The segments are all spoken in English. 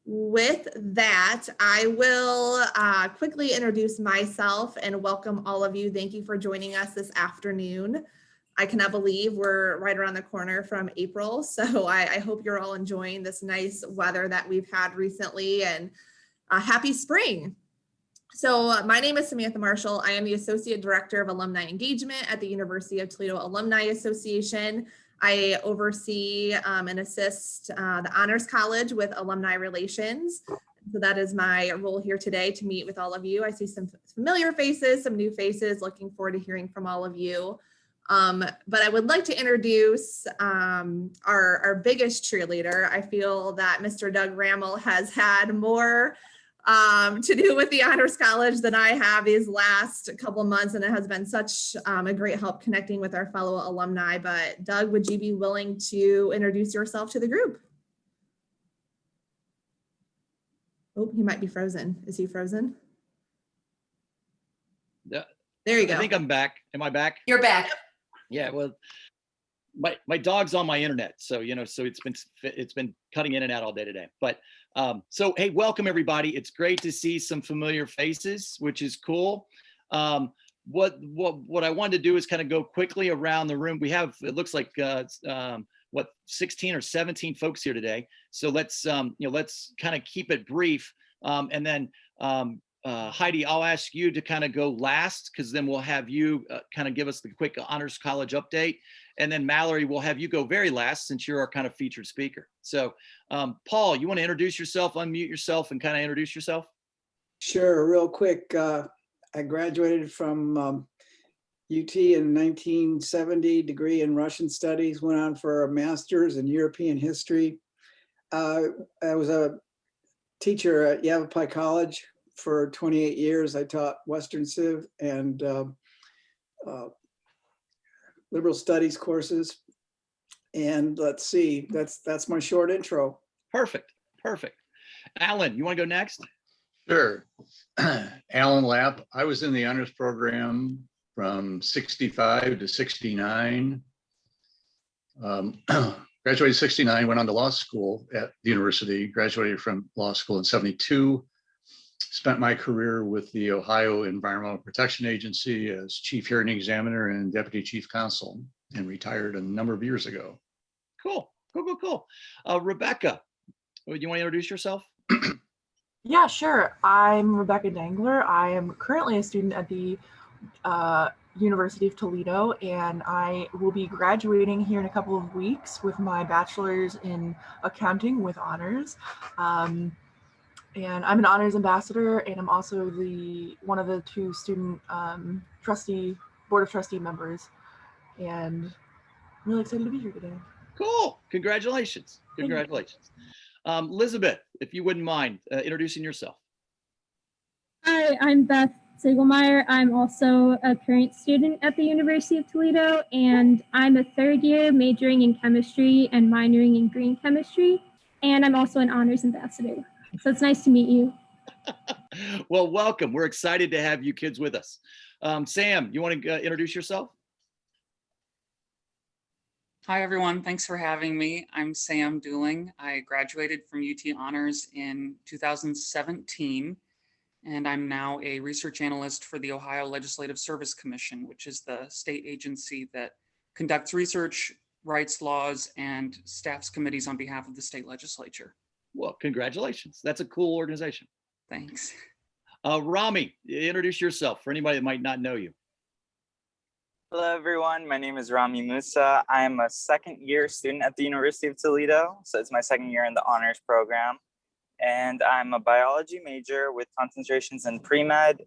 With that, I will quickly introduce myself and welcome all of you. Thank you for joining us this afternoon. I cannot believe we're right around the corner from April, so I hope you're all enjoying this nice weather that we've had recently, and happy spring. So my name is Samantha Marshall. I am the Associate Director of Alumni Engagement at the University of Toledo Alumni Association. I oversee and assist the Honors College with alumni relations. So that is my role here today, to meet with all of you. I see some familiar faces, some new faces, looking forward to hearing from all of you. But I would like to introduce our biggest cheerleader. I feel that Mr. Doug Rammel has had more to do with the Honors College than I have these last couple of months, and it has been such a great help connecting with our fellow alumni. But Doug, would you be willing to introduce yourself to the group? Oh, he might be frozen. Is he frozen? Yeah. There you go. I think I'm back. Am I back? You're back. Yeah, well, my dog's on my internet, so so it's been cutting in and out all day today. But so hey, welcome everybody. It's great to see some familiar faces, which is cool. What I wanted to do is kind of go quickly around the room. We have, it looks like 16 or 17 folks here today. So let's let's kind of keep it brief, and then Heidi, I'll ask you to kind of go last, because then we'll have you kind of give us the quick Honors College update. And then Mallory, we'll have you go very last, since you're our kind of featured speaker. So Paul, you want to introduce yourself, unmute yourself, and kind of introduce yourself? Sure, real quick. I graduated from UT in 1970, degree in Russian studies, went on for a master's in European history. I was a teacher at Yavapai College for 28 years. I taught Western Civ and liberal studies courses. And let's see, that's my short intro. Perfect. Alan, you want to go next? Sure. Alan Lapp. I was in the honors program from 65 to 69. Graduated 69, went on to law school at the university, graduated from law school in 72. Spent my career with the Ohio Environmental Protection Agency as chief hearing examiner and deputy chief counsel, and retired a number of years ago. Cool. Rebecca, do you want to introduce yourself? Yeah, sure. I'm Rebecca Dangler. I am currently a student at the University of Toledo, and I will be graduating here in a couple of weeks with my bachelor's in accounting with honors. And I'm an honors ambassador, and I'm also one of the two student board of trustee members. And I'm really excited to be here today. Cool. Congratulations. Elizabeth, if you wouldn't mind introducing yourself. Hi, I'm Beth Siglemeyer. I'm also a current student at the University of Toledo, and I'm a third year majoring in chemistry and minoring in green chemistry. And I'm also an honors ambassador. So it's nice to meet you. Well, welcome. We're excited to have you kids with us. Sam, you want to introduce yourself? Hi, everyone. Thanks for having me. I'm Sam Dooling. I graduated from UT Honors in 2017, and I'm now a research analyst for the Ohio Legislative Service Commission, which is the state agency that conducts research, writes laws, and staffs committees on behalf of the state legislature. Well, congratulations. That's a cool organization. Thanks. Rami, introduce yourself for anybody that might not know you. Hello, everyone. My name is Rami Musa. I am a second year student at the University of Toledo. So it's my second year in the honors program. And I'm a biology major with concentrations in pre-med,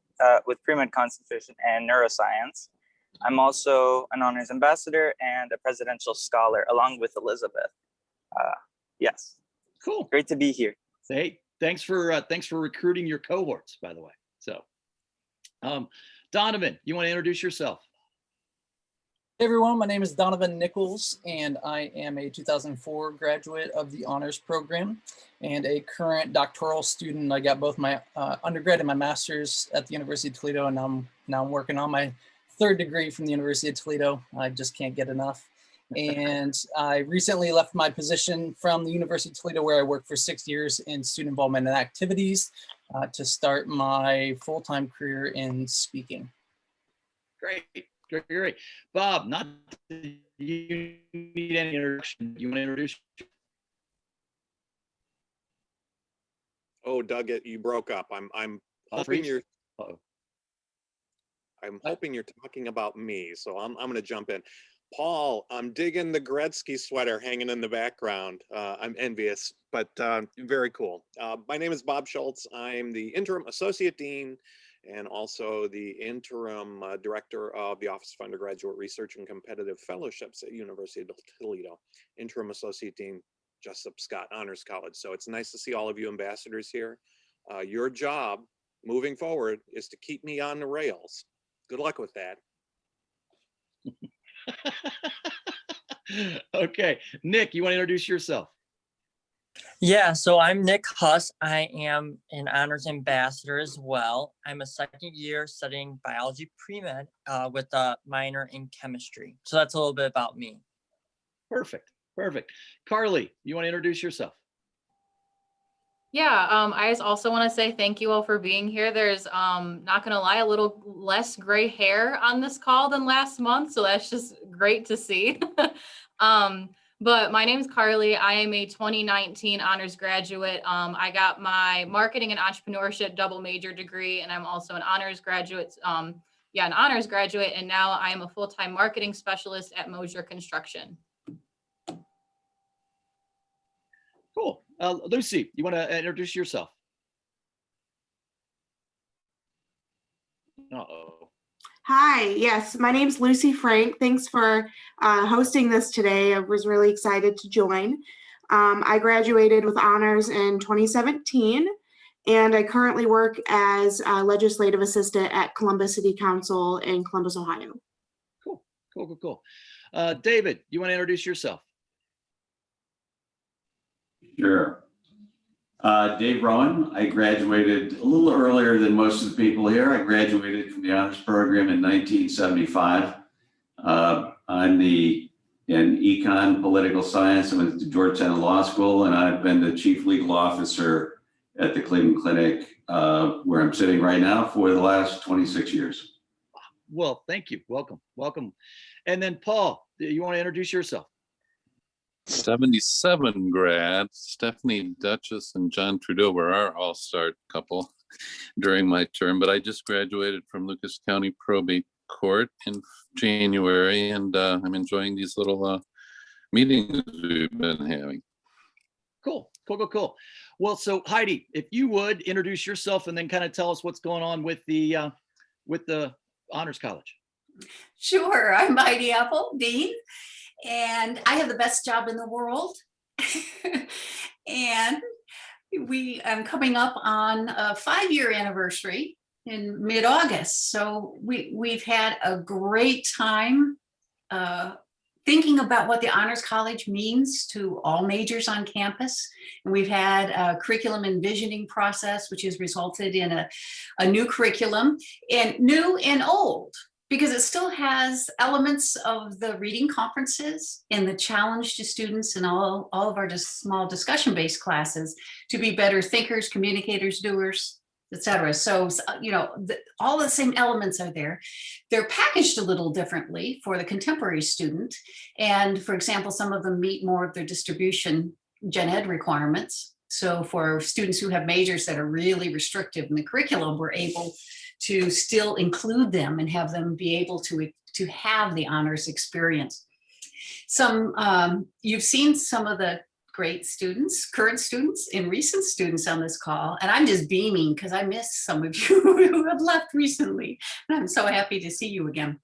with pre-med concentration and neuroscience. I'm also an honors ambassador and a presidential scholar along with Elizabeth. Yes. Cool. Great to be here. Hey, thanks for recruiting your cohorts, by the way. So, Donovan, you want to introduce yourself? Hey everyone, my name is Donovan Nichols, and I am a 2004 graduate of the honors program and a current doctoral student. I got both my undergrad and my master's at the University of Toledo, and now I'm working on my third degree from the University of Toledo. I just can't get enough. And I recently left my position from the University of Toledo, where I worked for 6 years in student involvement and activities, to start my full-time career in speaking. Great, great, great. Bob, not that you need any introduction. You want to introduce? Oh, Doug, you broke up. I'm hoping freeze? you're. Uh-oh. I'm hoping you're talking about me, so I'm going to jump in. Paul, I'm digging the Gretzky sweater hanging in the background. I'm envious, but very cool. My name is Bob Schultz. I'm the interim associate dean and also the interim director of the Office of Undergraduate Research and Competitive Fellowships at University of Toledo. Interim associate dean, Jesup Scott Honors College. So it's nice to see all of you ambassadors here. Your job moving forward is to keep me on the rails. Good luck with that. Okay, Nick, you want to introduce yourself? Yeah, so I'm Nick Huss. I am an honors ambassador as well. I'm a second year studying biology pre-med with a minor in chemistry. So that's a little bit about me. Perfect, perfect. Carly, you want to introduce yourself? Yeah, I just also want to say thank you all for being here. There's, not going to lie, a little less gray hair on this call than last month, so that's just great to see. But my name is Carly. I am a 2019 honors graduate. I got my marketing and entrepreneurship double major degree, and I'm also an honors graduate. An honors graduate, and now I am a full-time marketing specialist at Mosier Construction. Cool. Lucy, you want to introduce yourself? Uh-oh. Hi, yes, my name's Lucy Frank. Thanks for hosting this today. I was really excited to join. I graduated with honors in 2017, and I currently work as a legislative assistant at Columbus City Council in Columbus, Ohio. Cool, cool, cool, cool. David, you want to introduce yourself? Sure. Dave Rowan. I graduated a little earlier than most of the people here. I graduated from the honors program in 1975. I'm in econ political science. I went to Georgetown Law School, and I've been the chief legal officer at the Cleveland Clinic, where I'm sitting right now, for the last 26 years. Well, thank you. Welcome, welcome. And then Paul, you want to introduce yourself? 77 grads, Stephanie Duchess and John Trudeau were our all-star couple during my term, but I just graduated from Lucas County Probate Court in January, and I'm enjoying these little meetings we've been having. Cool, cool, cool, cool. Well, so Heidi, if you would introduce yourself and then kind of tell us what's going on with the Honors College. Sure, I'm Heidi Apple, Dean. And I have the best job in the world. And I'm coming up on a 5-year anniversary in mid-August. So we've had a great time thinking about what the Honors College means to all majors on campus. And we've had a curriculum envisioning process, which has resulted in a new curriculum, and new and old, because it still has elements of the reading conferences and the challenge to students in all of our small discussion-based classes to be better thinkers, communicators, doers, etc. So, all the same elements are there. They're packaged a little differently for the contemporary student. And for example, some of them meet more of their distribution gen ed requirements. So for students who have majors that are really restrictive in the curriculum, we're able to still include them and have them be able to have the honors experience. You've seen some of the great students, current students and recent students on this call, and I'm just beaming because I missed some of you who have left recently, and I'm so happy to see you again.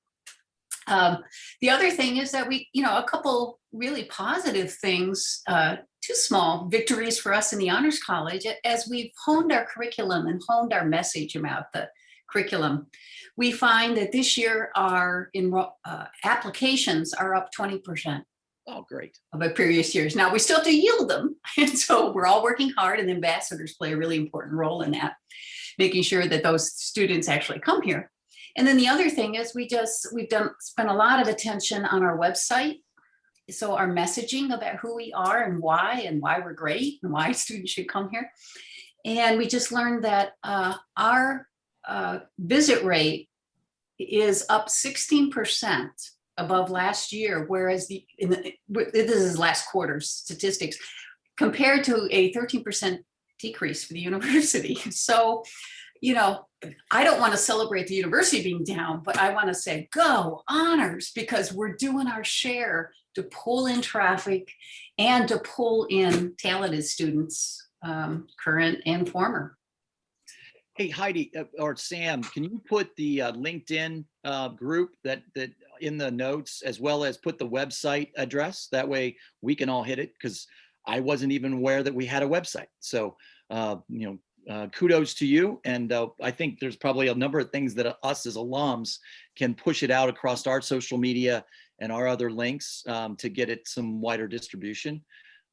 The other thing is that a couple really positive things, 2 small victories for us in the Honors College as we've honed our curriculum and honed our message about the curriculum. We find that this year our applications are up 20%. Oh, great. Of previous years. Now we still have to yield them. And so we're all working hard, and ambassadors play a really important role in that, making sure that those students actually come here. And then the other thing is we've spent a lot of attention on our website so our messaging about who we are and why we're great and why students should come here. And we just learned that our visit rate is up 16% above last year, whereas this is last quarter's statistics, compared to a 13% decrease for the university. So, you know, I don't want to celebrate the university being down, but I want to say go honors, because we're doing our share to pull in traffic and to pull in talented students, current and former. Hey, Heidi or Sam, can you put the LinkedIn group that in the notes, as well as put the website address? That way we can all hit it, because I wasn't even aware that we had a website. So, you know, kudos to you. And I think there's probably a number of things that us as alums can push it out across our social media and our other links to get it some wider distribution.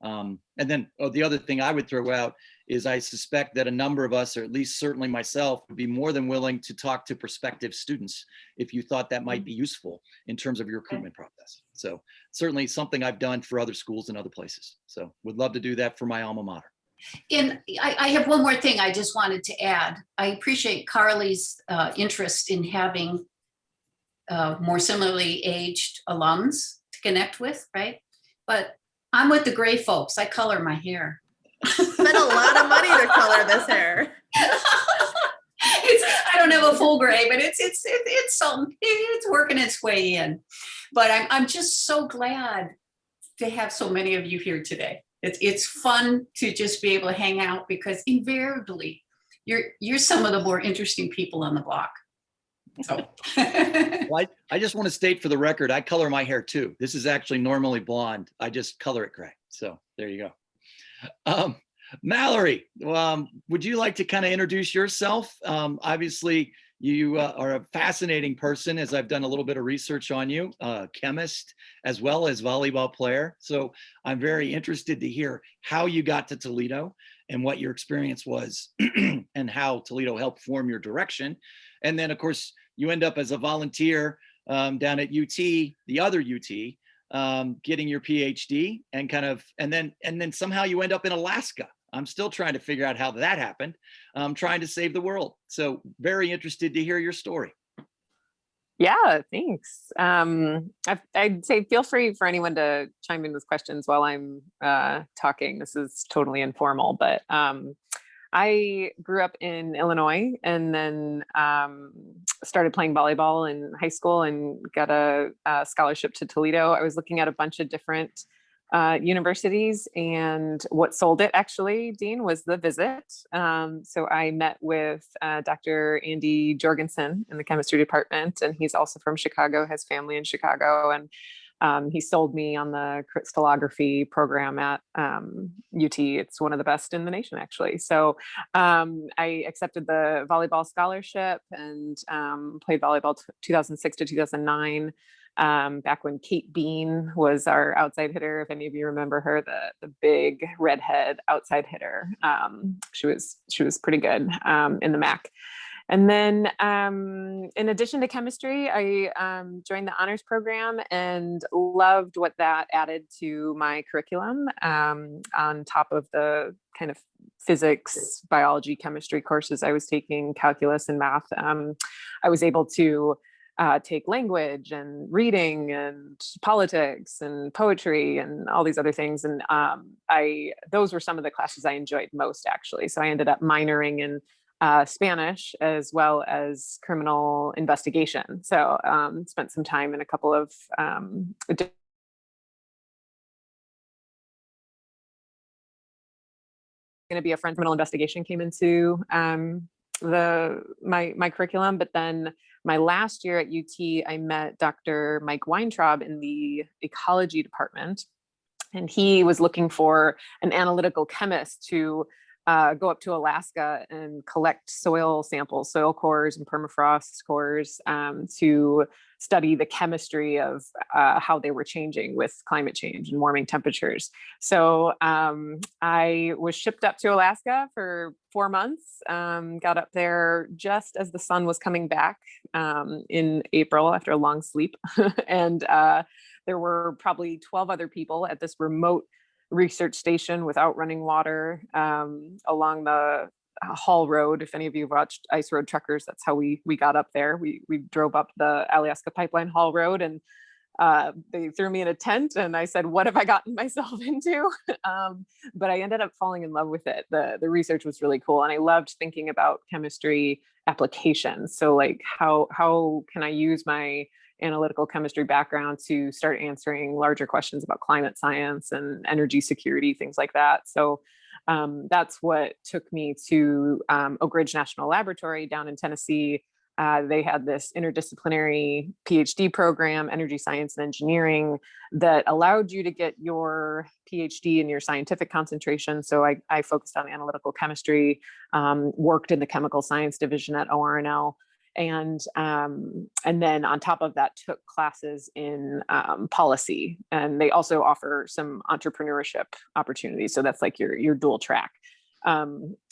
And then the other thing I would throw out is I suspect that a number of us, or at least certainly myself, would be more than willing to talk to prospective students if you thought that might be useful in terms of your recruitment process. So certainly something I've done for other schools and other places. So would love to do that for my alma mater. And I have one more thing I just wanted to add. I appreciate Carly's interest in having more similarly aged alums to connect with, right? But I'm with the gray folks. I color my hair. Spent a lot of money to color this hair. I don't have a full gray, but it's working its way in. But I'm just so glad to have so many of you here today. It's fun to just be able to hang out, because invariably you're some of the more interesting people on the block. So well, I just want to state for the record, I color my hair too. This is actually normally blonde. I just color it gray. So there you go. Mallory, would you like to kind of introduce yourself? Obviously, you are a fascinating person, as I've done a little bit of research on you, chemist as well as volleyball player. So I'm very interested to hear how you got to Toledo and what your experience was and how Toledo helped form your direction. And then, of course, you end up as a volunteer down at UT, the other UT, getting your PhD and then somehow you end up in Alaska. I'm still trying to figure out how that happened. Trying to save the world. So very interested to hear your story. Yeah, thanks. I'd say feel free for anyone to chime in with questions while I'm talking. This is totally informal, but I grew up in Illinois and then started playing volleyball in high school and got a scholarship to Toledo. I was looking at a bunch of different universities, and what sold it actually, Dean, was the visit. So I met with Dr. Andy Jorgensen in the chemistry department, and he's also from Chicago, has family in Chicago, and he sold me on the crystallography program at UT. It's one of the best in the nation, actually. So I accepted the volleyball scholarship and played volleyball 2006 to 2009. Back when Kate Bean was our outside hitter, if any of you remember her, the big redhead outside hitter. She was pretty good in the MAC. And then in addition to chemistry, I joined the honors program and loved what that added to my curriculum on top of the kind of physics, biology, chemistry courses I was taking, calculus and math. I was able to take language and reading and politics and poetry and all these other things. And those were some of the classes I enjoyed most, actually. So I ended up minoring in Spanish as well as criminal investigation. So spent some time in a couple of going to be a friend. Criminal investigation came into my curriculum, but then my last year at UT, I met Dr. Mike Weintraub in the ecology department, and he was looking for an analytical chemist to go up to Alaska and collect soil samples, soil cores and permafrost cores to study the chemistry of how they were changing with climate change and warming temperatures. So I was shipped up to Alaska for 4 months, got up there just as the sun was coming back in April after a long sleep. And there were probably 12 other people at this remote research station without running water along the Hall Road. If any of you have watched Ice Road Truckers, that's how we got up there. We drove up the Alaska Pipeline Hall Road, and they threw me in a tent, and I said, what have I gotten myself into? But I ended up falling in love with it. The research was really cool, and I loved thinking about chemistry applications. So like how can I use my analytical chemistry background to start answering larger questions about climate science and energy security, things like that. So that's what took me to Oak Ridge National Laboratory down in Tennessee. They had this interdisciplinary PhD program, energy science and engineering, that allowed you to get your PhD in your scientific concentration. So I focused on analytical chemistry, worked in the chemical science division at ORNL. And then on top of that, took classes in policy, and they also offer some entrepreneurship opportunities. So that's like your dual track.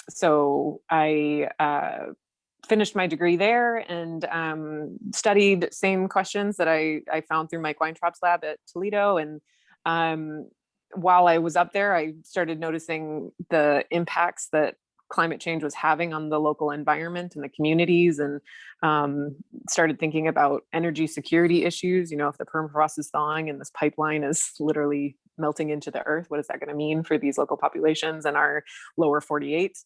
So I finished my degree there and studied same questions that I found through Mike Weintraub's lab at Toledo. And while I was up there, I started noticing the impacts that climate change was having on the local environment and the communities, and started thinking about energy security issues. You know, if the permafrost is thawing and this pipeline is literally melting into the earth, what is that going to mean for these local populations and our lower 48?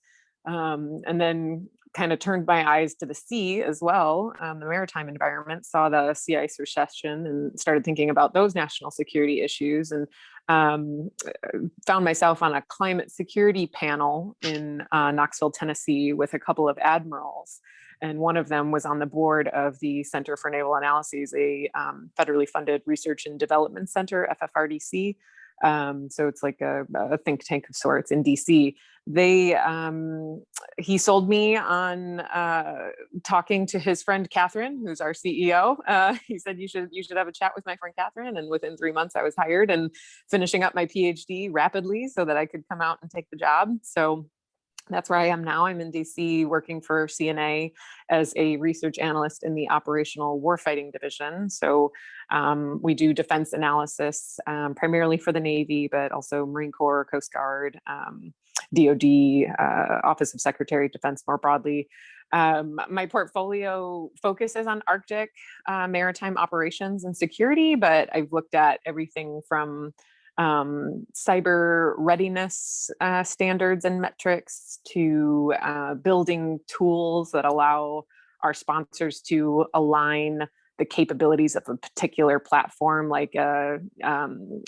And then kind of turned my eyes to the sea as well, the maritime environment, saw the sea ice recession and started thinking about those national security issues, and found myself on a climate security panel in Knoxville, Tennessee, with a couple of admirals. And one of them was on the board of the Center for Naval Analyses, a federally funded research and development center, FFRDC. So it's like a think tank of sorts in DC. He sold me on talking to his friend Catherine, who's our CEO. He said you should have a chat with my friend Catherine, and within 3 months I was hired and finishing up my PhD rapidly so that I could come out and take the job. So that's where I am now. I'm in DC working for CNA as a research analyst in the operational warfighting division. So we do defense analysis primarily for the Navy, but also Marine Corps, Coast Guard, DoD, Office of Secretary of Defense more broadly. My portfolio focuses on Arctic maritime operations and security, but I've looked at everything from cyber readiness standards and metrics to building tools that allow our sponsors to align the capabilities of a particular platform, like a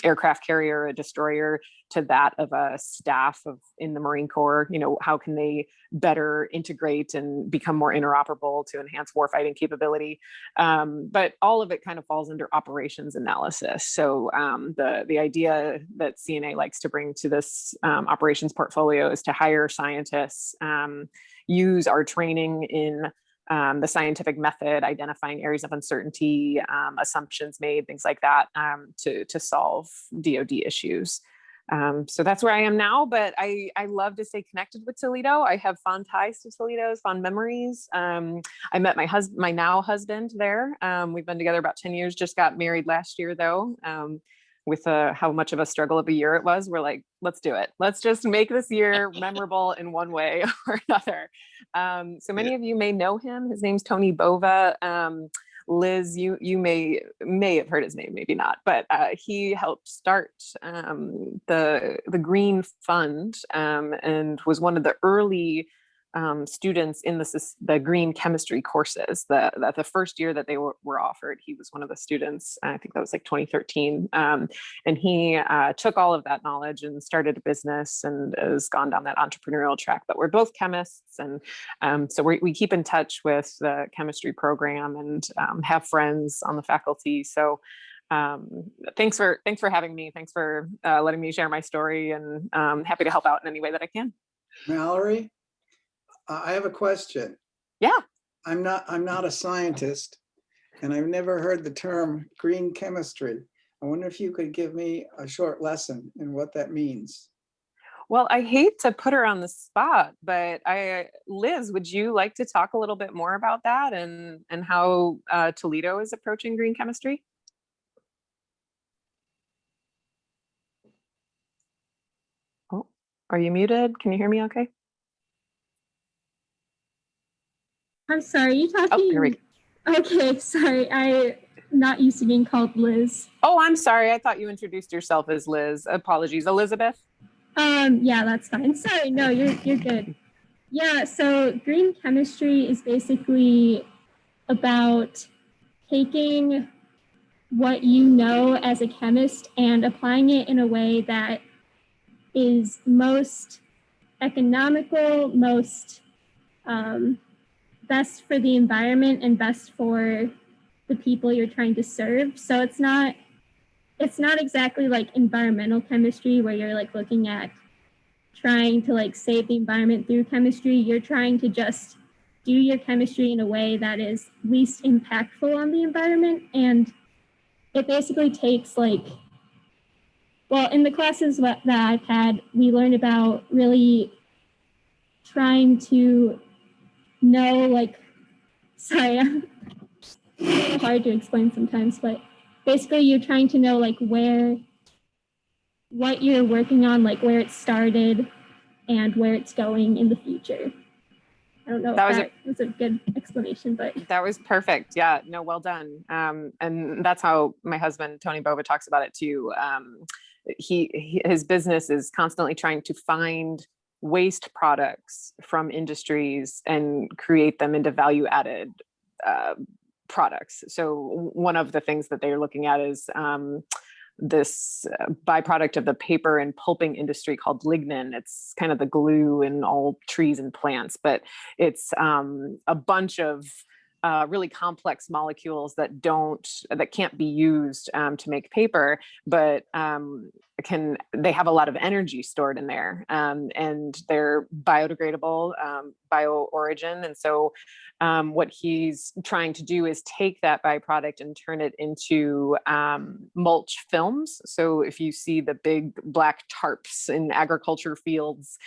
aircraft carrier, a destroyer, to that of a staff in the Marine Corps. You know, how can they better integrate and become more interoperable to enhance warfighting capability? But all of it kind of falls under operations analysis. So the idea that CNA likes to bring to this operations portfolio is to hire scientists, use our training in the scientific method, identifying areas of uncertainty, assumptions made, things like that, to solve DoD issues. So that's where I am now, but I love to stay connected with Toledo. I have fond ties to Toledo, fond memories. I met my now husband there. We've been together about 10 years, just got married last year though. With how much of a struggle of a year it was, we're like, let's do it. Let's just make this year memorable in one way or another. So many of you may know him. His name's Tony Bova. Liz, you may have heard his name, maybe not, but he helped start the Green Fund and was one of the early students in the green chemistry courses. The first year that they were offered, he was one of the students. I think that was like 2013. And he took all of that knowledge and started a business and has gone down that entrepreneurial track. But we're both chemists, and so we keep in touch with the chemistry program and have friends on the faculty. So thanks for having me. Thanks for letting me share my story, and happy to help out in any way that I can. Mallory, I have a question. Yeah. I'm not a scientist, and I've never heard the term green chemistry. I wonder if you could give me a short lesson in what that means. Well, I hate to put her on the spot, but Liz, would you like to talk a little bit more about that and how Toledo is approaching green chemistry? Are you muted? Can you hear me okay? I'm sorry, you Oh, talking? here we go. Okay, sorry. I'm not used to being called Liz. Oh, I'm sorry. I thought you introduced yourself as Liz. Apologies. Elizabeth? Yeah, that's fine. Sorry, no, you're good. Yeah, so green chemistry is basically about taking what you know as a chemist and applying it in a way that is most economical, most best for the environment and best for the people you're trying to serve. So it's not exactly like environmental chemistry where you're like looking at trying to like save the environment through chemistry. You're trying to just do your chemistry in a way that is least impactful on the environment. And it basically takes like, well, in the classes that I've had, we learned about really trying to know, like, sorry, it's a little hard to explain sometimes, but basically you're trying to know like what you're working on, like where it started and where it's going in the future. I don't know if that was a good explanation, but that was perfect. Yeah, no, well done. And that's how my husband, Tony Bova, talks about it too. His business is constantly trying to find waste products from industries and create them into value added products. So one of the things that they're looking at is this byproduct of the paper and pulping industry called lignin. It's kind of the glue in all trees and plants, but it's a bunch of really complex molecules that can't be used to make paper, but they have a lot of energy stored in there, and they're biodegradable, bio origin. And so what he's trying to do is take that byproduct and turn it into mulch films. So if you see the big black tarps in agriculture fields,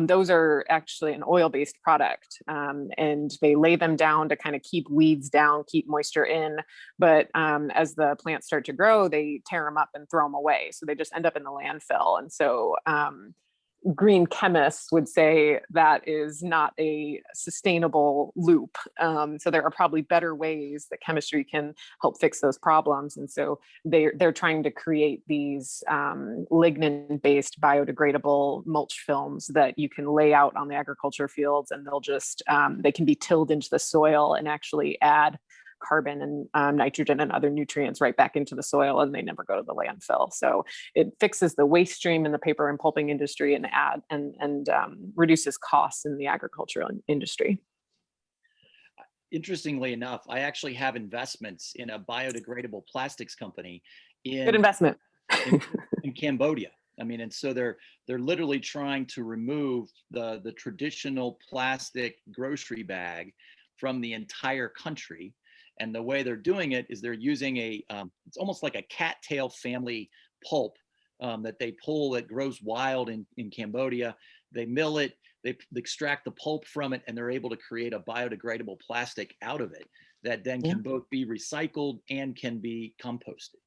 those are actually an oil-based product, and they lay them down to kind of keep weeds down, keep moisture in. But as the plants start to grow, they tear them up and throw them away. So they just end up in the landfill. And so green chemists would say that is not a sustainable loop. So there are probably better ways that chemistry can help fix those problems. And so they're trying to create these lignin-based biodegradable mulch films that you can lay out on the agriculture fields, and they can be tilled into the soil and actually add carbon and nitrogen and other nutrients right back into the soil, and they never go to the landfill. So it fixes the waste stream in the paper and pulping industry and reduces costs in the agricultural industry. Interestingly enough, I actually have investments in a biodegradable plastics company Good investment. in Cambodia. I mean, and so they're literally trying to remove the traditional plastic grocery bag from the entire country. And the way they're doing it is they're using it's almost like a cattail family pulp that they pull that grows wild in Cambodia. They mill it, they extract the pulp from it, and they're able to create a biodegradable plastic out of it that then can both be recycled and can be composted.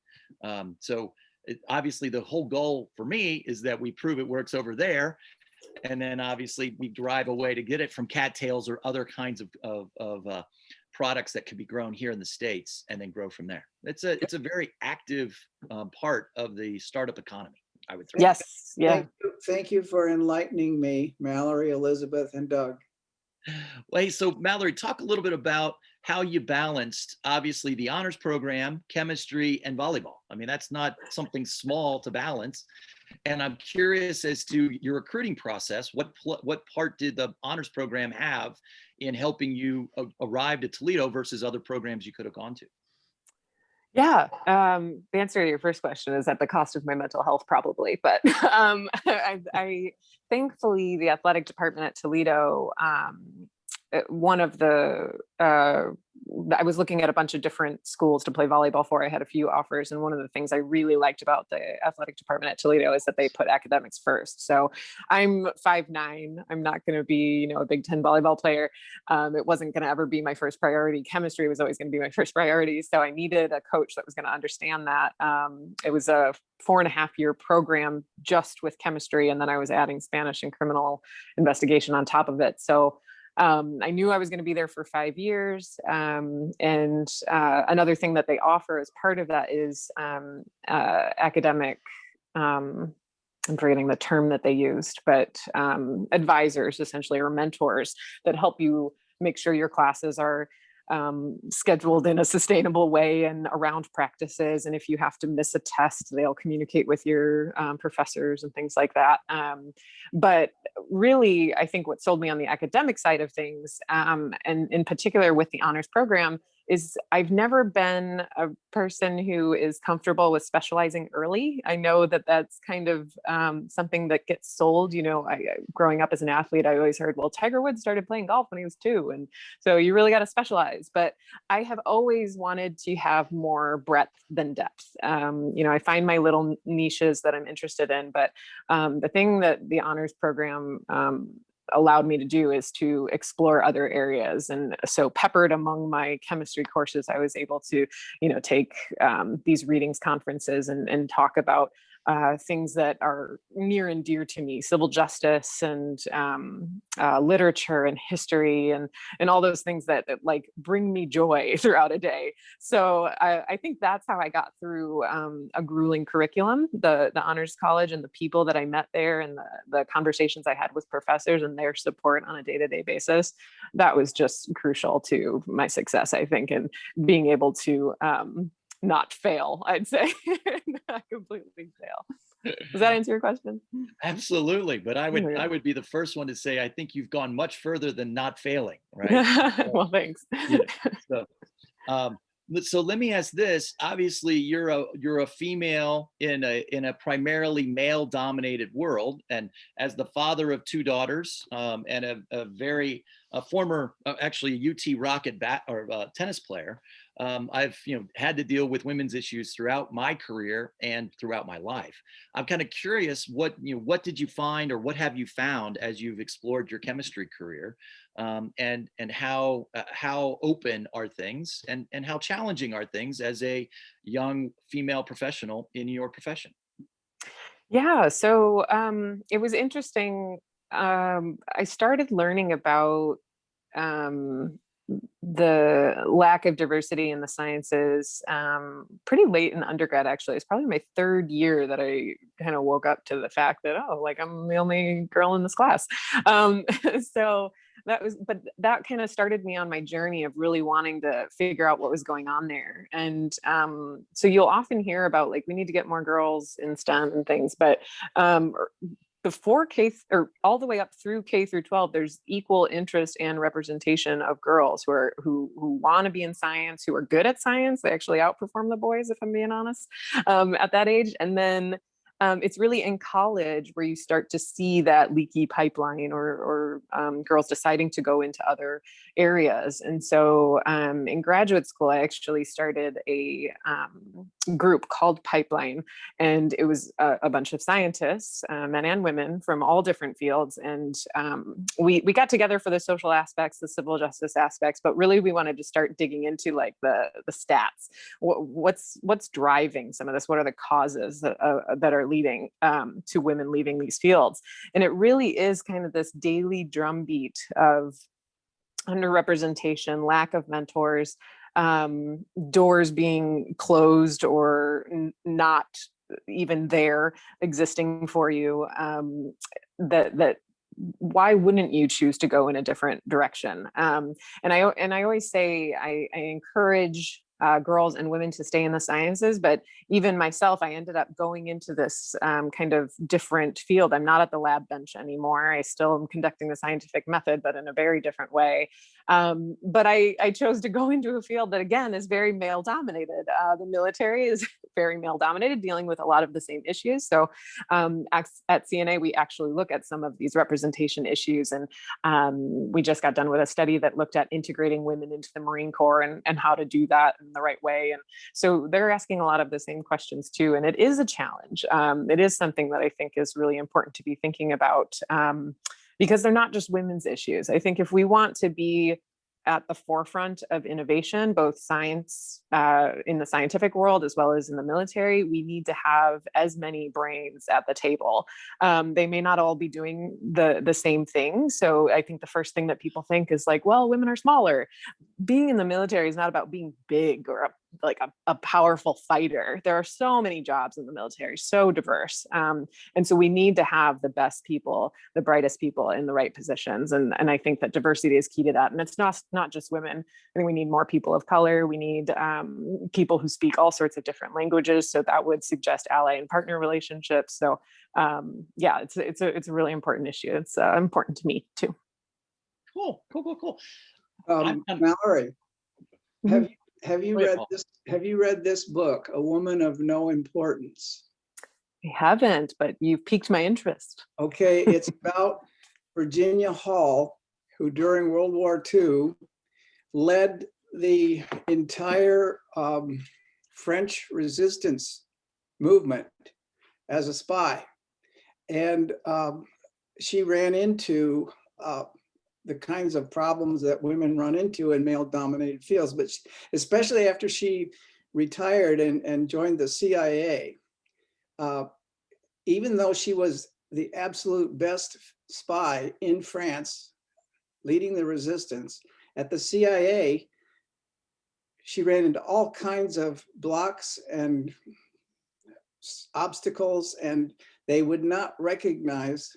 Obviously the whole goal for me is that we prove it works over there. And then obviously we drive a way to get it from cattails or other kinds of products that could be grown here in the States and then grow from there. It's a very active part of the startup economy, I would say. Yes. Yeah. Thank you for enlightening me, Mallory, Elizabeth, and Doug. Well, hey, so Mallory, talk a little bit about how you balanced, obviously, the honors program, chemistry, and volleyball. I mean, that's not something small to balance. And I'm curious as to your recruiting process. What part did the honors program have in helping you arrive to Toledo versus other programs you could have gone to? Yeah, the answer to your first question is at the cost of my mental health, probably. But I thankfully, the athletic department at Toledo one of the I was looking at a bunch of different schools to play volleyball for. I had a few offers, and one of the things I really liked about the athletic department at Toledo is that they put academics first. So I'm 5'9". I'm not going to be, a Big Ten volleyball player. It wasn't going to ever be my first priority. Chemistry was always going to be my first priority. So I needed a coach that was going to understand that. It was a 4.5-year program just with chemistry, and then I was adding Spanish and criminal investigation on top of it. So I knew I was going to be there for 5 years. And another thing that they offer as part of that is academic, I'm forgetting the term that they used, but advisors essentially, or mentors that help you make sure your classes are scheduled in a sustainable way and around practices. And if you have to miss a test, they'll communicate with your professors and things like that. But really, I think what sold me on the academic side of things, and in particular with the honors program, is I've never been a person who is comfortable with specializing early. I know that that's kind of something that gets sold. Growing up as an athlete, I always heard, well, Tiger Woods started playing golf when he was 2. And so you really got to specialize. But I have always wanted to have more breadth than depth. I find my little niches that I'm interested in. But the thing that the honors program allowed me to do is to explore other areas. And so peppered among my chemistry courses, I was able to, take these readings conferences and talk about things that are near and dear to me, civil justice and literature and history and all those things that like bring me joy throughout a day. So I think that's how I got through a grueling curriculum, the honors college, and the people that I met there, and the conversations I had with professors and their support on a day-to-day basis. That was just crucial to my success, I think, and being able to not fail, I'd say. Not completely fail. Does that answer your question? Absolutely. But I would be the first one to say, I think you've gone much further than not failing, right? Well, thanks. So let me ask this. Obviously, you're a female in a primarily male-dominated world, and as the father of 2 daughters, and a former actually a UT Rocket tennis player, I've had to deal with women's issues throughout my career and throughout my life. I'm kind of curious, what did you find, or what have you found as you've explored your chemistry career, and how open are things, and how challenging are things as a young female professional in your profession? Yeah, so it was interesting. I started learning about the lack of diversity in the sciences pretty late in undergrad. Actually, it's probably my 3rd year that I kind of woke up to the fact that, I'm the only girl in this class. So that kind of started me on my journey of really wanting to figure out what was going on there. And so you'll often hear about, like, we need to get more girls in STEM and things, but before or all the way up through K through 12, there's equal interest and representation of girls who want to be in science, who are good at science. They actually outperform the boys, if I'm being honest, at that age. And then it's really in college where you start to see that leaky pipeline, or girls deciding to go into other areas. And so in graduate school, I actually started a group called Pipeline, and it was a bunch of scientists, men and women from all different fields. And we got together for the social aspects, the civil justice aspects, but really we wanted to start digging into like the stats. What's driving some of this? What are the causes that are leading to women leaving these fields? And it really is kind of this daily drumbeat of underrepresentation, lack of mentors, doors being closed or not even there existing for you, that why wouldn't you choose to go in a different direction? And I always say I encourage girls and women to stay in the sciences. But even myself, I ended up going into this kind of different field. I'm not at the lab bench anymore. I still am conducting the scientific method, but in a very different way. But I chose to go into a field that, again, is very male dominated. The military is very male dominated, dealing with a lot of the same issues. So at CNA, we actually look at some of these representation issues. And we just got done with a study that looked at integrating women into the Marine Corps and how to do that in the right way. And so they're asking a lot of the same questions too. And it is a challenge. It is something that I think is really important to be thinking about, because they're not just women's issues. I think if we want to be at the forefront of innovation, both science in the scientific world as well as in the military, we need to have as many brains at the table. They may not all be doing the same thing. So I think the first thing that people think is like, well, women are smaller. Being in the military is not about being big or a powerful fighter. There are so many jobs in the military, so diverse. And so we need to have the best people, the brightest people in the right positions. And I think that diversity is key to that. And it's not just women. I think we need more people of color. We need people who speak all sorts of different languages. So that would suggest ally and partner relationships. So yeah, it's a really important issue. It's important to me too. Cool. Mallory, have you read this? Have you read this book, A Woman of No Importance? I haven't, but you've piqued my interest. Okay, it's about Virginia Hall, who during World War II led the entire French resistance movement as a spy. And she ran into the kinds of problems that women run into in male-dominated fields, but especially after she retired and joined the CIA, even though she was the absolute best spy in France, leading the resistance, at the CIA, she ran into all kinds of blocks and obstacles, and they would not recognize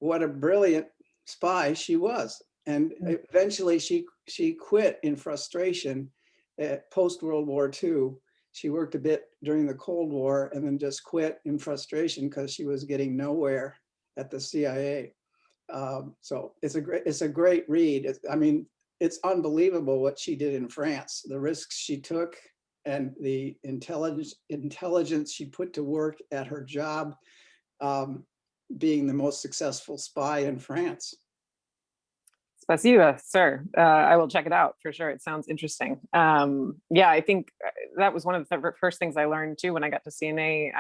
what a brilliant spy she was. And eventually she quit in frustration at post-World War II. She worked a bit during the Cold War and then just quit in frustration because she was getting nowhere at the CIA. So it's a great read. I mean, it's unbelievable what she did in France, the risks she took and the intelligence she put to work at her job, being the most successful spy in France. Spasiba, sir. I will check it out for sure. It sounds interesting. Yeah, I think that was one of the first things I learned too when I got to CNA,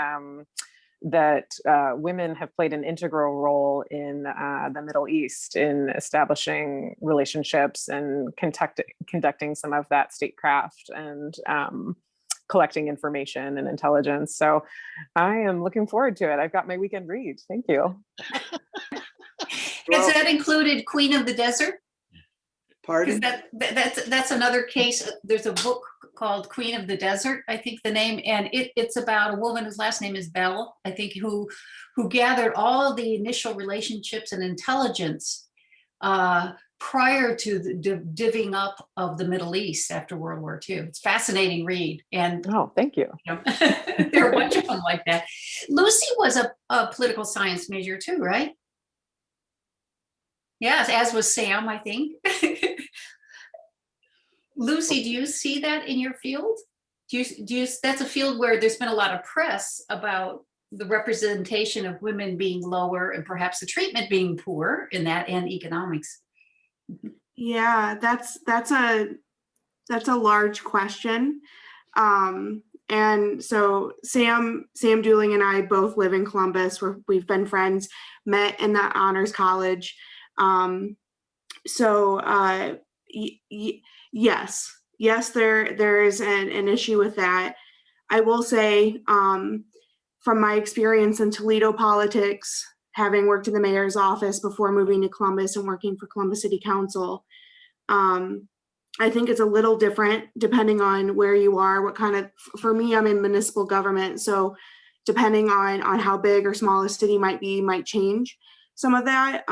that women have played an integral role in the Middle East in establishing relationships and conducting some of that statecraft and collecting information and intelligence. So I am looking forward to it. I've got my weekend read. Thank you. Has that included Queen of the Desert? Pardon? That's another case. There's a book called Queen of the Desert, I think the name, and it's about a woman whose last name is Bell, I think, who gathered all the initial relationships and intelligence prior to the divvying up of the Middle East after World War II. It's a fascinating read. And oh, thank you. There are a bunch of them like that. Lucy was a political science major too, right? Yes, as was Sam, I think. Lucy, do you see that in your field? That's a field where there's been a lot of press about the representation of women being lower and perhaps the treatment being poor in that and economics. Yeah, that's a large question. And so Sam Dooling and I both live in Columbus, where we've been friends, met in that honors college. Yes, there is an issue with that. I will say, from my experience in Toledo politics, having worked in the mayor's office before moving to Columbus and working for Columbus City Council, I think it's a little different depending on where you are, what kind of, for me, I'm in municipal government. So depending on how big or small a city might be, might change some of that.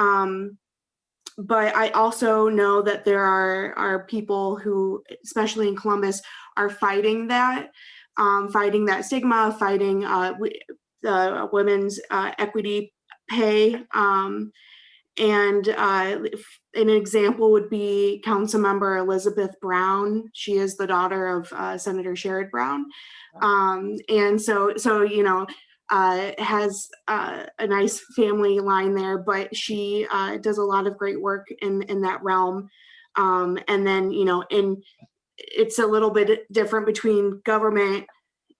but I also know that there are people who, especially in Columbus, are fighting that stigma, fighting the women's equity pay. And an example would be Councilmember Elizabeth Brown. She is the daughter of Senator Sherrod Brown. And so has a nice family line there, but she does a lot of great work in that realm. And then, it's a little bit different between government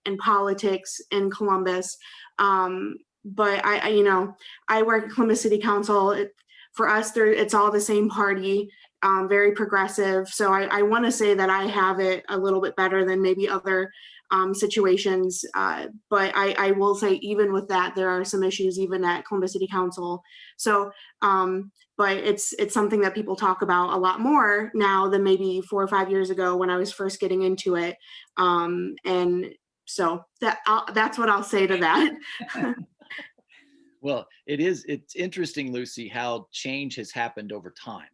and politics in Columbus. But I work at Columbus City Council. For us, it's all the same party, very progressive. So I want to say that I have it a little bit better than maybe other situations. But I will say, even with that, there are some issues even at Columbus City Council. So, but it's something that people talk about a lot more now than maybe 4 or 5 years ago when I was first getting into it. And so that's what I'll say to that. Well, it's interesting, Lucy, how change has happened over time.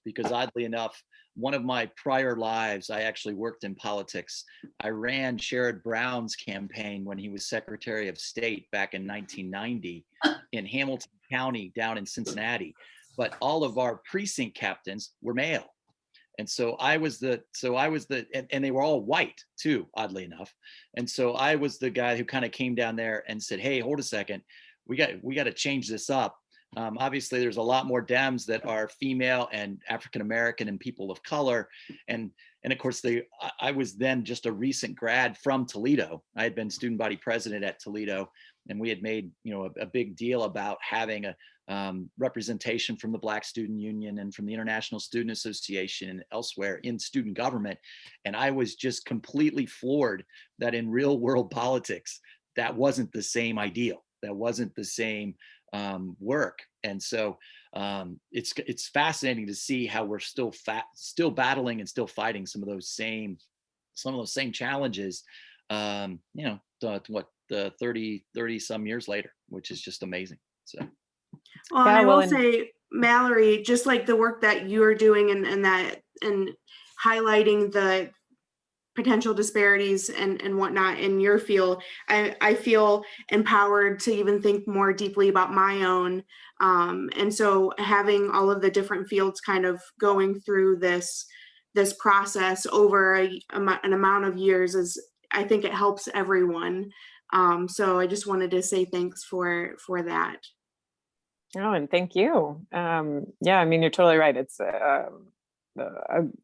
Because oddly enough, one of my prior lives, I actually worked in politics. I ran Sherrod Brown's campaign when he was Secretary of State back in 1990 in Hamilton County down in Cincinnati. But all of our precinct captains were male. And so I was and they were all white too, oddly enough. And so I was the guy who kind of came down there and said, hey, hold a second. We got to change this up. Obviously, there's a lot more Dems that are female and African-American and people of color. And of course, I was then just a recent grad from Toledo. I had been student body president at Toledo, and we had made a big deal about having a representation from the Black Student Union and from the International Student Association and elsewhere in student government. And I was just completely floored that in real world politics, that wasn't the same ideal. That wasn't the same work. And so it's fascinating to see how we're still battling and still fighting some of those same challenges, 30 some years later, which is just amazing. So. Well, and I will say, Mallory, just like the work that you're doing and highlighting the potential disparities and whatnot in your field, I feel empowered to even think more deeply about my own. And so having all of the different fields kind of going through this process over an amount of years I think it helps everyone. So I just wanted to say thanks for that. Oh, and thank you. Yeah, I mean, you're totally right. It's a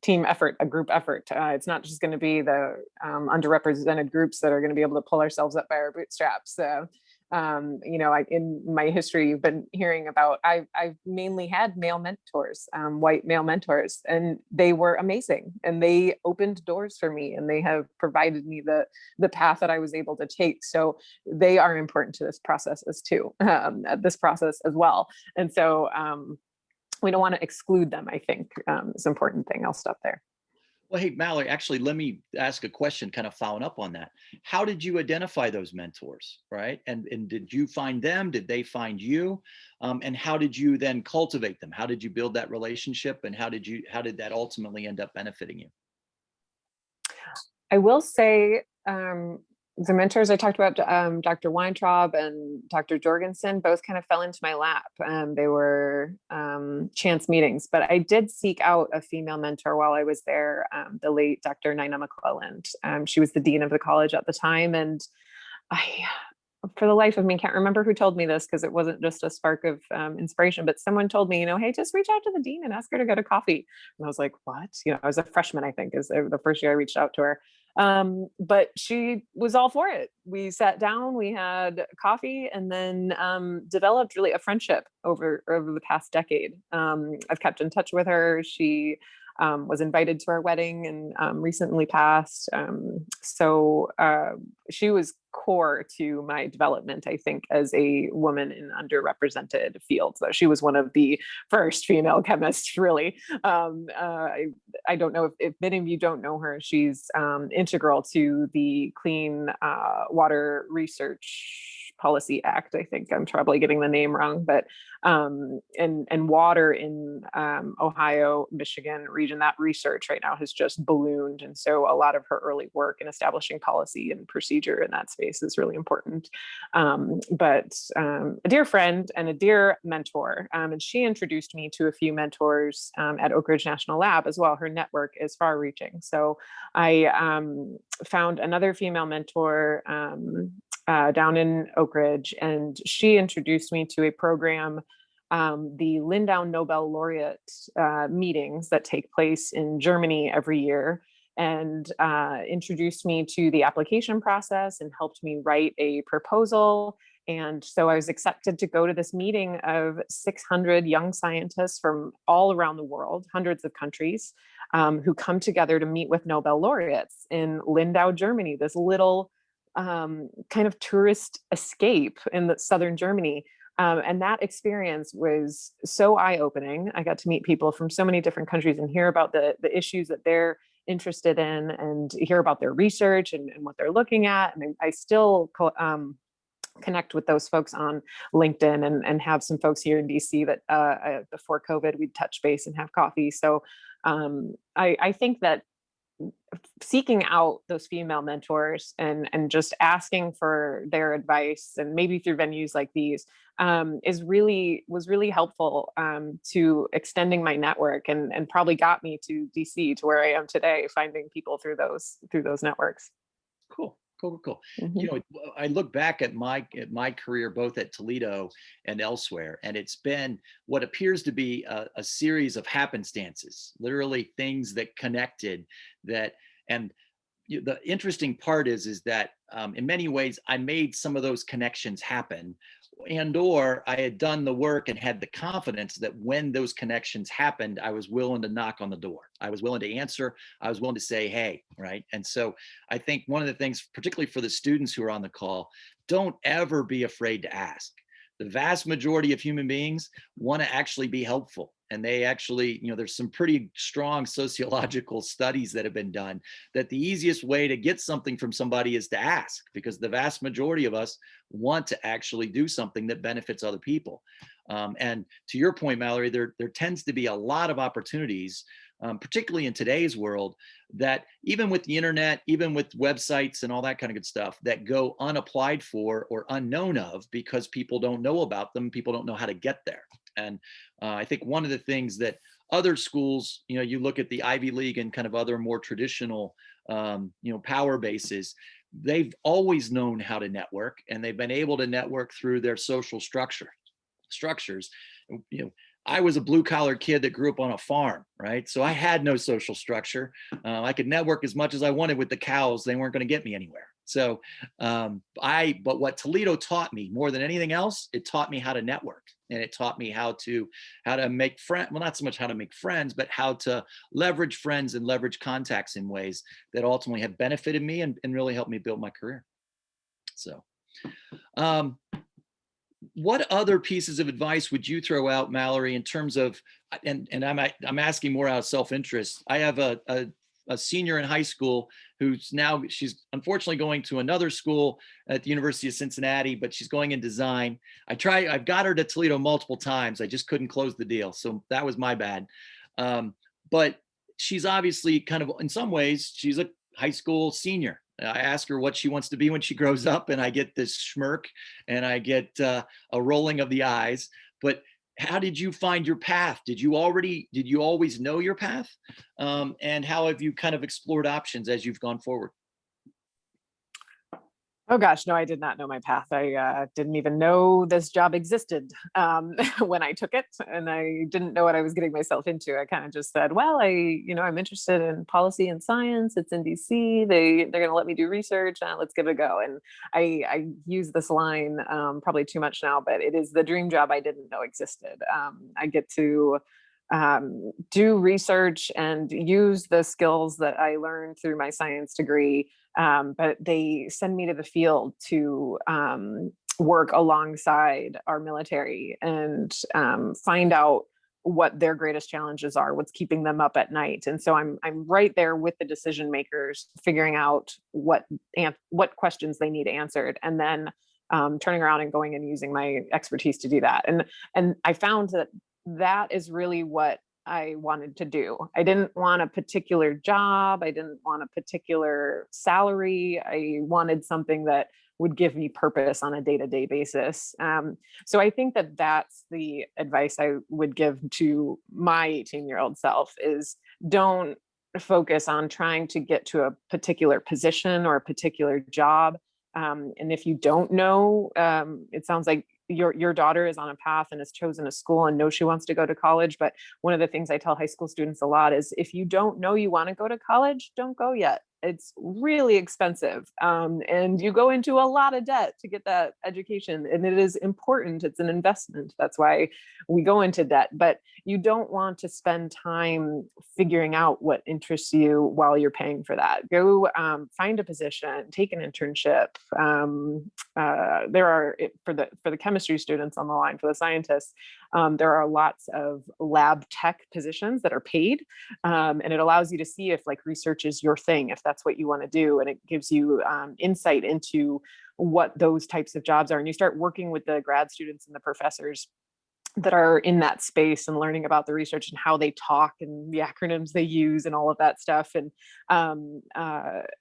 team effort, a group effort. It's not just going to be the underrepresented groups that are going to be able to pull ourselves up by our bootstraps. In my history, you've been hearing about, I've mainly had male mentors, white male mentors, and they were amazing. And they opened doors for me, and they have provided me the path that I was able to take. So they are important to this process as well. And so we don't want to exclude them, I think, is an important thing. I'll stop there. Well, hey, Mallory, actually, let me ask a question kind of following up on that. How did you identify those mentors, right? And did you find them? Did they find you? And how did you then cultivate them? How did you build that relationship? And how did that ultimately end up benefiting you? I will say, the mentors I talked about, Dr. Weintraub and Dr. Jorgensen, both kind of fell into my lap. They were chance meetings, but I did seek out a female mentor while I was there, the late Dr. Nina McClelland. She was the dean of the college at the time. And I, for the life of me, can't remember who told me this, because it wasn't just a spark of inspiration, but someone told me, hey, just reach out to the dean and ask her to go to coffee. And I was like, what? I was a freshman, I think, is the first year I reached out to her. But she was all for it. We sat down, we had coffee, and then developed really a friendship over the past decade. I've kept in touch with her. She was invited to our wedding and recently passed. So she was core to my development, I think, as a woman in underrepresented fields. She was one of the first female chemists, really. I don't know if many of you don't know her. She's integral to the clean water research Policy Act. I think I'm probably getting the name wrong, but and water in Ohio, Michigan region, that research right now has just ballooned. And so a lot of her early work in establishing policy and procedure in that space is really important. But a dear friend and a dear mentor, and she introduced me to a few mentors at Oak Ridge National Lab as well. Her network is far reaching. So I found another female mentor down in Oak Ridge, and she introduced me to a program, the Lindau Nobel Laureate meetings that take place in Germany every year, and introduced me to the application process and helped me write a proposal. And so I was accepted to go to this meeting of 600 young scientists from all around the world, hundreds of countries, who come together to meet with Nobel laureates in Lindau, Germany, this little kind of tourist escape in the southern Germany. And that experience was so eye-opening. I got to meet people from so many different countries and hear about the issues that they're interested in, and hear about their research and what they're looking at. And I still connect with those folks on LinkedIn, and have some folks here in DC that before COVID, we'd touch base and have coffee. So I think that seeking out those female mentors and just asking for their advice, and maybe through venues like these, was really helpful to extending my network, and probably got me to DC, to where I am today, finding people through those networks. Cool. You know, I look back at my career, both at Toledo and elsewhere, and it's been what appears to be a series of happenstances, literally things that connected that. And the interesting part is that in many ways I made some of those connections happen, or I had done the work and had the confidence that when those connections happened, I was willing to knock on the door. I was willing to answer. I was willing to say, hey, right? And so I think one of the things, particularly for the students who are on the call, don't ever be afraid to ask. The vast majority of human beings want to actually be helpful. And they actually, you know, there's some pretty strong sociological studies that have been done that the easiest way to get something from somebody is to ask, because the vast majority of us want to actually do something that benefits other people. And to your point, Mallory, there tends to be a lot of opportunities, particularly in today's world, that even with the internet, even with websites and all that kind of good stuff, that go unapplied for or unknown of because people don't know about them, people don't know how to get there. And I think one of the things that other schools, you know, you look at the Ivy League and kind of other more traditional, power bases, they've always known how to network, and they've been able to network through their social structures. You know, I was a blue collar kid that grew up on a farm, right? So I had no social structure. I could network as much as I wanted with the cows. They weren't going to get me anywhere. So but what Toledo taught me more than anything else, it taught me how to network, and it taught me how to make friends. Well, not so much how to make friends, but how to leverage friends and leverage contacts in ways that ultimately have benefited me and really helped me build my career. So, what other pieces of advice would you throw out, Mallory, in terms of, and I'm asking more out of self-interest. I have a senior in high school she's unfortunately going to another school at the University of Cincinnati, but she's going in design. I've got her to Toledo multiple times. I just couldn't close the deal. So that was my bad. But she's obviously kind of, in some ways, she's a high school senior. I ask her what she wants to be when she grows up, and I get this smirk and I get a rolling of the eyes. But how did you find your path? Did you always know your path? And how have you kind of explored options as you've gone forward? Oh gosh, no, I did not know my path. I didn't even know this job existed when I took it, and I didn't know what I was getting myself into. I kind of just said, well, I'm interested in policy and science. It's in DC. They're going to let me do research. Let's give it a go. And I use this line probably too much now, but it is the dream job I didn't know existed. I get to do research and use the skills that I learned through my science degree. But they send me to the field to work alongside our military and find out what their greatest challenges are, what's keeping them up at night. And so I'm right there with the decision makers, figuring out what questions they need answered, and then turning around and going and using my expertise to do that. And I found that that is really what I wanted to do. I didn't want a particular job. I didn't want a particular salary. I wanted something that would give me purpose on a day-to-day basis. So I think that that's the advice I would give to my 18-year-old self is don't focus on trying to get to a particular position or a particular job. And if you don't know, it sounds like your daughter is on a path and has chosen a school and knows she wants to go to college. But one of the things I tell high school students a lot is if you don't know you want to go to college, don't go yet. It's really expensive. And you go into a lot of debt to get that education. And it is important. It's an investment. That's why we go into debt. But you don't want to spend time figuring out what interests you while you're paying for that. Go find a position, take an internship. There are, for the chemistry students on the line, for the scientists, there are lots of lab tech positions that are paid. And it allows you to see if like research is your thing, if that's what you want to do. And it gives you insight into what those types of jobs are. And you start working with the grad students and the professors that are in that space and learning about the research and how they talk and the acronyms they use and all of that stuff. And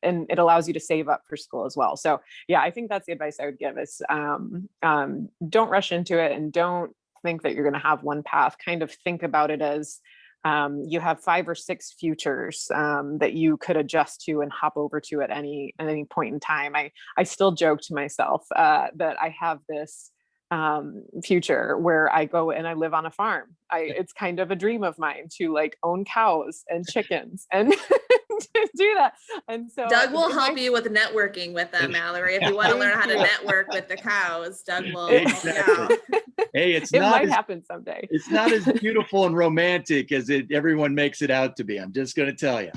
it allows you to save up for school as well. So yeah, I think that's the advice I would give is don't rush into it and don't think that you're going to have one path. Kind of think about it as you have 5 or 6 futures that you could adjust to and hop over to at any point in time. I still joke to myself that I have this future where I go and I live on a farm. It's kind of a dream of mine to like own cows and chickens and to do that. And so Doug will help you with networking with them, Mallory. If you want to learn how to network with the cows, Doug will help you out. Hey, it might happen someday. It's not as beautiful and romantic as everyone makes it out to be. I'm just going to tell you.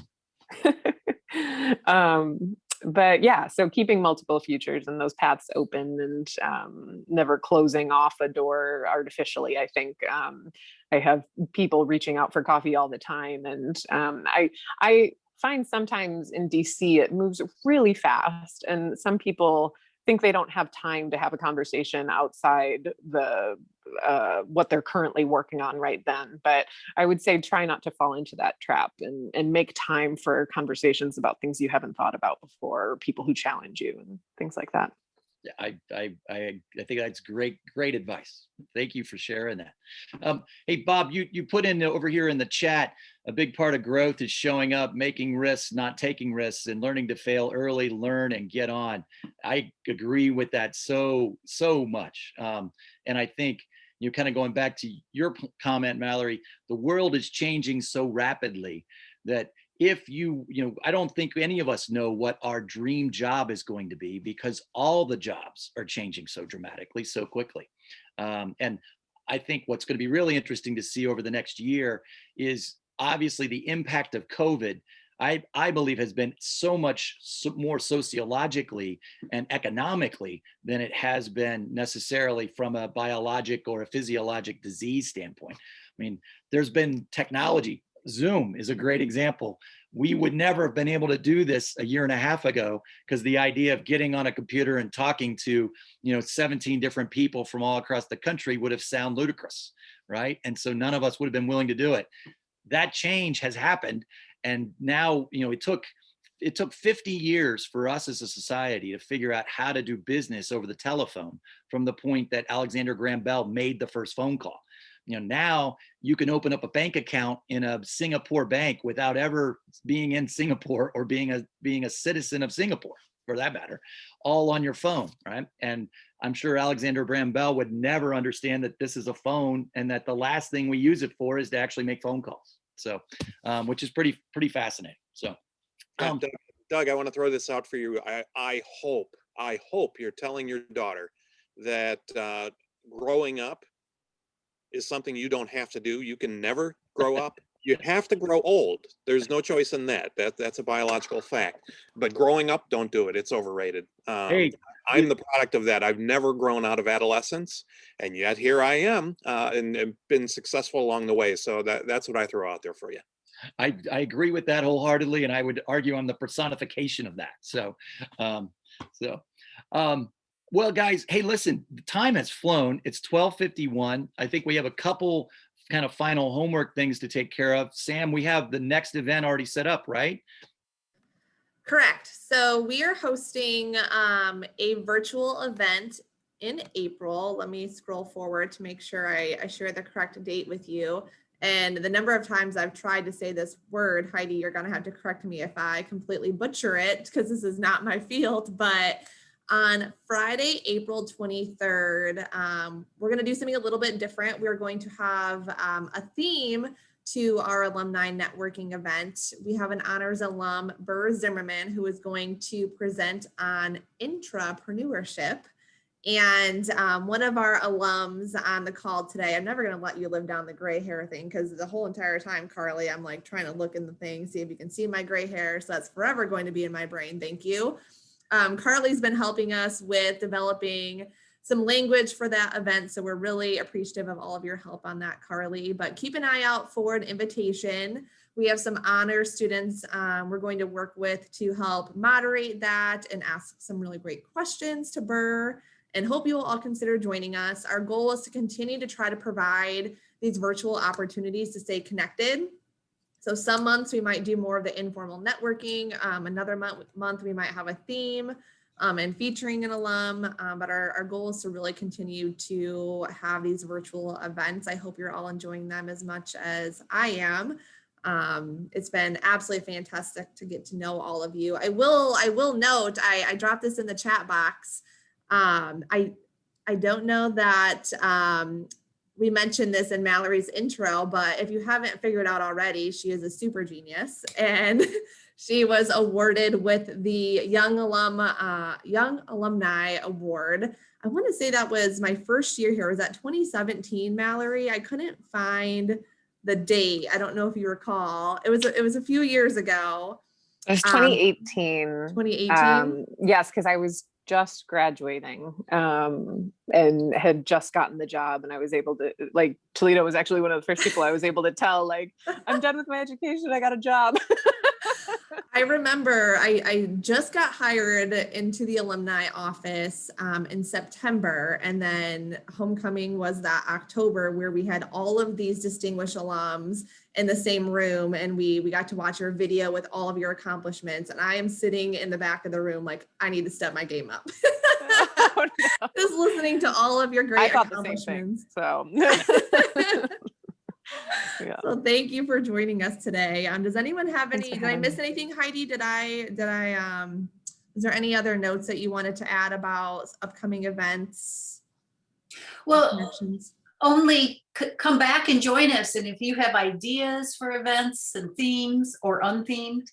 But yeah, so keeping multiple futures and those paths open and never closing off a door artificially. I think I have people reaching out for coffee all the time. And I find sometimes in DC, it moves really fast. And some people think they don't have time to have a conversation outside what they're currently working on right then. But I would say try not to fall into that trap and make time for conversations about things you haven't thought about before, or people who challenge you and things like that. Yeah, I think that's great advice. Thank you for sharing that. Hey, Bob, you put in over here in the chat, a big part of growth is showing up, making risks, not taking risks, and learning to fail early, learn and get on. I agree with that so much. And I think, kind of going back to your comment, Mallory, the world is changing so rapidly that if I don't think any of us know what our dream job is going to be, because all the jobs are changing so dramatically, so quickly. And I think what's going to be really interesting to see over the next year is obviously the impact of COVID, I believe has been so much more sociologically and economically than it has been necessarily from a biologic or a physiologic disease standpoint. I mean, there's been technology. Zoom is a great example. We would never have been able to do this a year and a half ago because the idea of getting on a computer and talking to, 17 different people from all across the country would have sounded ludicrous, right? And so none of us would have been willing to do it. That change has happened. And now, it took 50 years for us as a society to figure out how to do business over the telephone from the point that Alexander Graham Bell made the first phone call. Now you can open up a bank account in a Singapore bank without ever being in Singapore or being a citizen of Singapore, for that matter, all on your phone, right? And I'm sure Alexander Graham Bell would never understand that this is a phone and that the last thing we use it for is to actually make phone calls. So, which is pretty fascinating. So, Doug, I want to throw this out for you. I hope you're telling your daughter that growing up is something you don't have to do. You can never grow up. You have to grow old. There's no choice in that. That's a biological fact. But growing up, don't do it. It's overrated. Hey, I'm the product of that. I've never grown out of adolescence, and yet here I am, and been successful along the way. So that's what I throw out there for you. I agree with that wholeheartedly, and I would argue I'm the personification of that. Well, guys, hey, listen, the time has flown. It's 12:51. I think we have a couple kind of final homework things to take care of. Sam, we have the next event already set up, right? Correct. So we are hosting a virtual event in April. Let me scroll forward to make sure I share the correct date with you. And the number of times I've tried to say this word, Heidi, you're going to have to correct me if I completely butcher it, because this is not my field. But on Friday, April 23rd, we're going to do something a little bit different. We're going to have a theme to our alumni networking event. We have an honors alum, Burr Zimmerman, who is going to present on intrapreneurship. And one of our alums on the call today, I'm never going to let you live down the gray hair thing, because the whole entire time, Carly, I'm like trying to look in the thing, see if you can see my gray hair. So that's forever going to be in my brain. Thank you. Carly's been helping us with developing some language for that event. So we're really appreciative of all of your help on that, Carly. But keep an eye out for an invitation. We have some honor students we're going to work with to help moderate that and ask some really great questions to Burr, and hope you will all consider joining us. Our goal is to continue to try to provide these virtual opportunities to stay connected. So some months we might do more of the informal networking. Another month we might have a theme and featuring an alum, but our goal is to really continue to have these virtual events. I hope you're all enjoying them as much as I am. It's been absolutely fantastic to get to know all of you. I will note, I dropped this in the chat box. I don't know that we mentioned this in Mallory's intro, but if you haven't figured out already, she is a super genius, and she was awarded with the Young Alumni Award. I want to say that was my first year here. Was that 2017, Mallory? I couldn't find the date. I don't know if you recall. It was a few years ago. It was 2018. 2018? Yes, because I was just graduating and had just gotten the job, and I was able to, like, Toledo was actually one of the first people I was able to tell, like, I'm done with my education, I got a job. I remember I just got hired into the alumni office in September, and then homecoming was that October, where we had all of these distinguished alums in the same room, and we got to watch your video with all of your accomplishments, and I am sitting in the back of the room like, I need to step my game up. Oh, no. Just listening to all of your great I thought accomplishments. the same thing, so. Yeah. So thank you for joining us today. Does anyone have any, did I miss anything, Heidi? Is there any other notes that you wanted to add about upcoming events? Well, only come back and join us. And if you have ideas for events and themes or unthemed,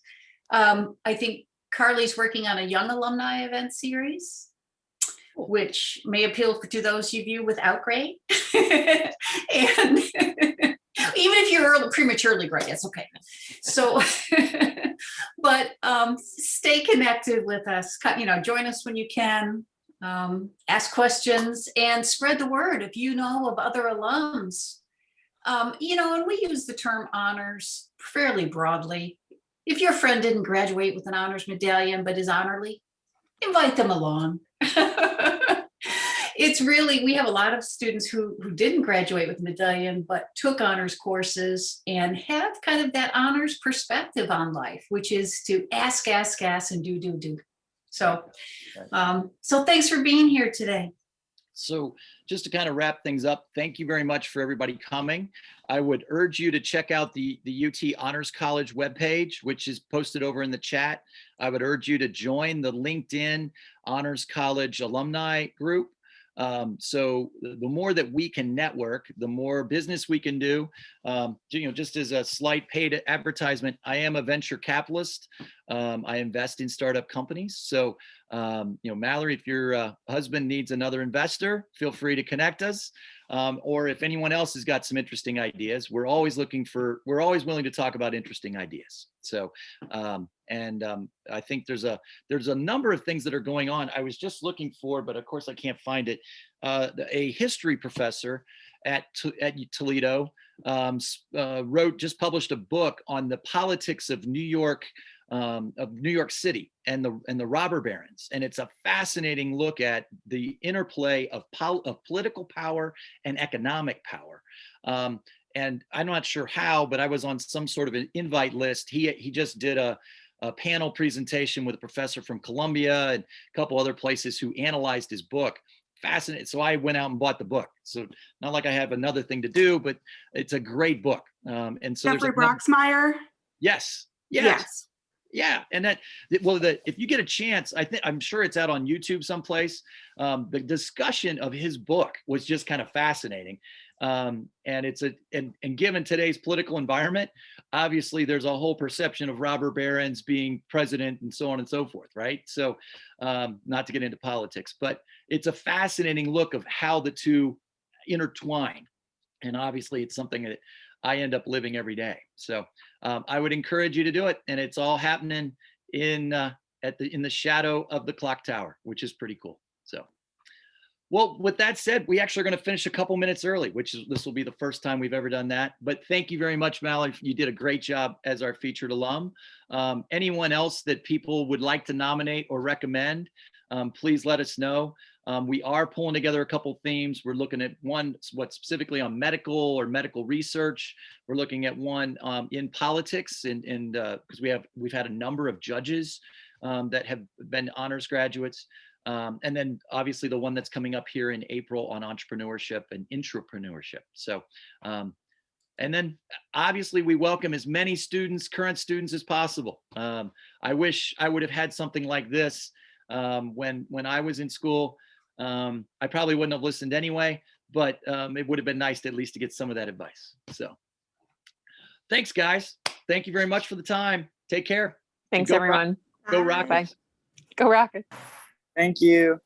I think Carly's working on a young alumni event series, which may appeal to those of you without grade. And even if you're prematurely gray, it's okay. So, but stay connected with us. Join us when you can. Ask questions and spread the word if you know of other alums. And we use the term honors fairly broadly. If your friend didn't graduate with an honors medallion but is honorly, invite them along. It's really, we have a lot of students who didn't graduate with a medallion but took honors courses and have kind of that honors perspective on life, which is to ask, and do. So, so thanks for being here today. So just to kind of wrap things up, thank you very much for everybody coming. I would urge you to check out the UT Honors College webpage, which is posted over in the chat. I would urge you to join the LinkedIn Honors College alumni group. So the more that we can network, the more business we can do. Just as a slight paid advertisement, I am a venture capitalist. I invest in startup companies. So, Mallory, if your husband needs another investor, feel free to connect us. Or if anyone else has got some interesting ideas, we're always willing to talk about interesting ideas. So, I think there's a number of things that are going on. I was just looking for, but of course I can't find it. A history professor at Toledo just published a book on the politics of New York of New York City and the robber barons. And it's a fascinating look at the interplay of political power and economic power. And I'm not sure how, but I was on some sort of an invite list. He just did a panel presentation with a professor from Columbia and a couple other places who analyzed his book. Fascinating. So I went out and bought the book. So not like I have another thing to do, but it's a great book. And so Jeffrey Broxmeyer. Yes. Yes. Yeah. And that, well, if you get a chance, I'm sure it's out on YouTube someplace. The discussion of his book was just kind of fascinating. And and given today's political environment, obviously there's a whole perception of robber barons being president and so on and so forth, right? So not to get into politics, but it's a fascinating look of how the two intertwine. And obviously it's something that I end up living every day. So I would encourage you to do it. And it's all happening in the shadow of the clock tower, which is pretty cool. So, well, with that said, we actually are going to finish a couple minutes early, this will be the first time we've ever done that. But thank you very much, Mallory. You did a great job as our featured alum. Anyone else that people would like to nominate or recommend, please let us know. We are pulling together a couple themes. We're looking at one, what's specifically on medical or medical research. We're looking at one in politics, and because we've had a number of judges that have been honors graduates. And then obviously the one that's coming up here in April on entrepreneurship and intrapreneurship. So, and then obviously we welcome as many students, current students as possible. I wish I would have had something like this when I was in school. I probably wouldn't have listened anyway, but it would have been nice to at least to get some of that advice. So thanks, guys. Thank you very much for the time. Take care. Thanks, everyone. Go Rockets. Bye. Go Rockets. Thank you.